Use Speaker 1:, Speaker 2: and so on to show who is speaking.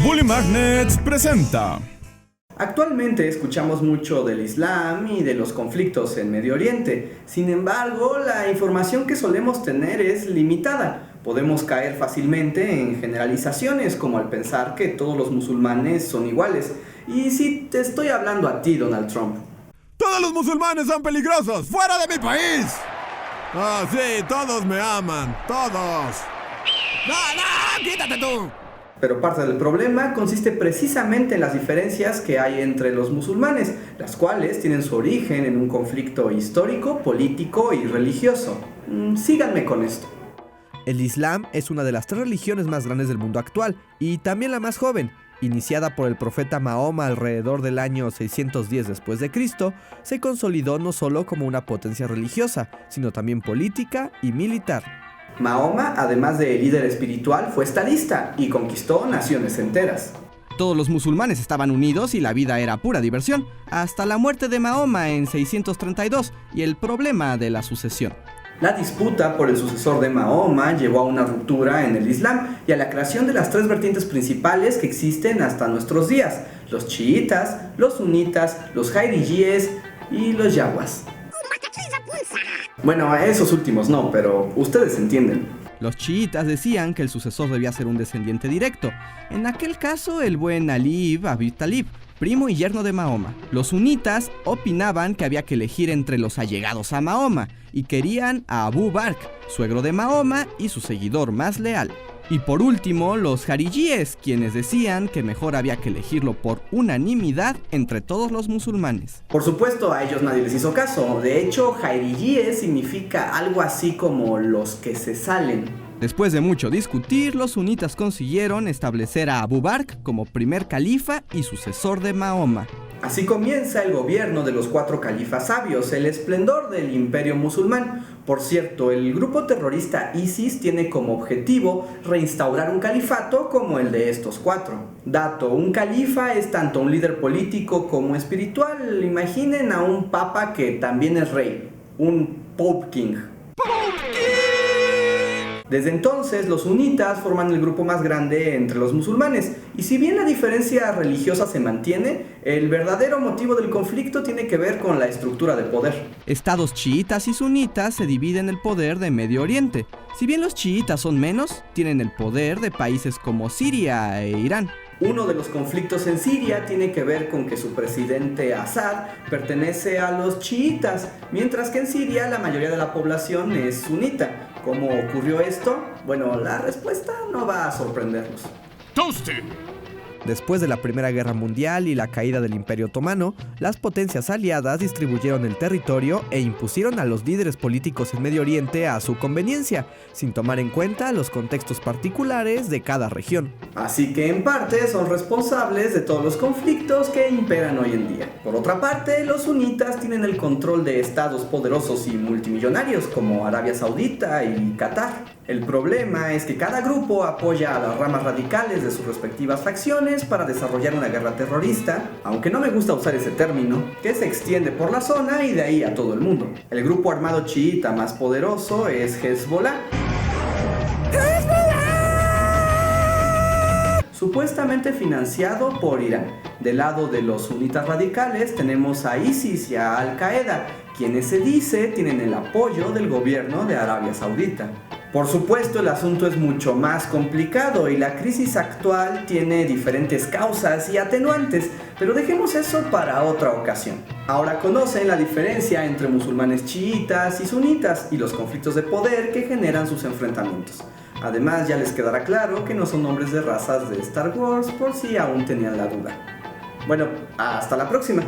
Speaker 1: Bully Magnets presenta.
Speaker 2: Actualmente escuchamos mucho del Islam y de los conflictos en Medio Oriente. Sin embargo, la información que solemos tener es limitada. Podemos caer fácilmente en generalizaciones, como al pensar que todos los musulmanes son iguales. Y si te estoy hablando a ti, Donald Trump.
Speaker 1: ¡Todos los musulmanes son peligrosos! ¡Fuera de mi país! Ah, sí, todos me aman, todos. ¡No, quítate tú!
Speaker 2: Pero parte del problema consiste precisamente en las diferencias que hay entre los musulmanes, las cuales tienen su origen en un conflicto histórico, político y religioso. Síganme con esto.
Speaker 3: El Islam es una de las 3 religiones más grandes del mundo actual y también la más joven. Iniciada por el profeta Mahoma alrededor del año 610 después de Cristo, se consolidó no solo como una potencia religiosa, sino también política y militar.
Speaker 2: Mahoma, además de líder espiritual, fue estadista y conquistó naciones enteras.
Speaker 4: Todos los musulmanes estaban unidos y la vida era pura diversión, hasta la muerte de Mahoma en 632 y el problema de la sucesión.
Speaker 2: La disputa por el sucesor de Mahoma llevó a una ruptura en el Islam y a la creación de las 3 vertientes principales que existen hasta nuestros días: los chiitas, los sunitas, los jairíes y los yaguas. Bueno, a esos últimos no, pero ustedes entienden.
Speaker 4: Los chiitas decían que el sucesor debía ser un descendiente directo, en aquel caso el buen Ali ibn Abi Talib, primo y yerno de Mahoma. Los sunitas opinaban que había que elegir entre los allegados a Mahoma y querían a Abu Bakr, suegro de Mahoma y su seguidor más leal. Y por último, los jaríes, quienes decían que mejor había que elegirlo por unanimidad entre todos los musulmanes.
Speaker 2: Por supuesto, a ellos nadie les hizo caso. De hecho, jairíes significa algo así como los que se salen.
Speaker 4: Después de mucho discutir, los sunitas consiguieron establecer a Abu Bakr como primer califa y sucesor de Mahoma.
Speaker 2: Así comienza el gobierno de los 4 califas sabios, el esplendor del imperio musulmán. Por cierto, el grupo terrorista ISIS tiene como objetivo reinstaurar un califato como el de estos 4. Dato: un califa es tanto un líder político como espiritual. Imaginen a un papa que también es rey, un Pope King. Desde entonces, los sunitas forman el grupo más grande entre los musulmanes, y si bien la diferencia religiosa se mantiene, el verdadero motivo del conflicto tiene que ver con la estructura de poder.
Speaker 4: Estados chiitas y sunitas se dividen el poder de Medio Oriente. Si bien los chiitas son menos, tienen el poder de países como Siria e Irán.
Speaker 2: Uno de los conflictos en Siria tiene que ver con que su presidente Assad pertenece a los chiitas, mientras que en Siria la mayoría de la población es sunita. ¿Cómo ocurrió esto? Bueno, la respuesta no va a sorprendernos.
Speaker 1: ¡Toasted!
Speaker 3: Después de la Primera Guerra Mundial y la caída del Imperio Otomano, las potencias aliadas distribuyeron el territorio e impusieron a los líderes políticos en Medio Oriente a su conveniencia, sin tomar en cuenta los contextos particulares de cada región.
Speaker 2: Así que en parte son responsables de todos los conflictos que imperan hoy en día. Por otra parte, los sunitas tienen el control de estados poderosos y multimillonarios como Arabia Saudita y Qatar. El problema es que cada grupo apoya a las ramas radicales de sus respectivas facciones para desarrollar una guerra terrorista, aunque no me gusta usar ese término, que se extiende por la zona y de ahí a todo el mundo. El grupo armado chiita más poderoso es Hezbollah. Supuestamente financiado por Irán. Del lado de los sunitas radicales tenemos a ISIS y a Al-Qaeda, quienes se dice tienen el apoyo del gobierno de Arabia Saudita. Por supuesto, el asunto es mucho más complicado y la crisis actual tiene diferentes causas y atenuantes, pero dejemos eso para otra ocasión. Ahora conocen la diferencia entre musulmanes chiitas y sunitas y los conflictos de poder que generan sus enfrentamientos. Además, ya les quedará claro que no son nombres de razas de Star Wars, por si aún tenían la duda. Bueno, hasta la próxima.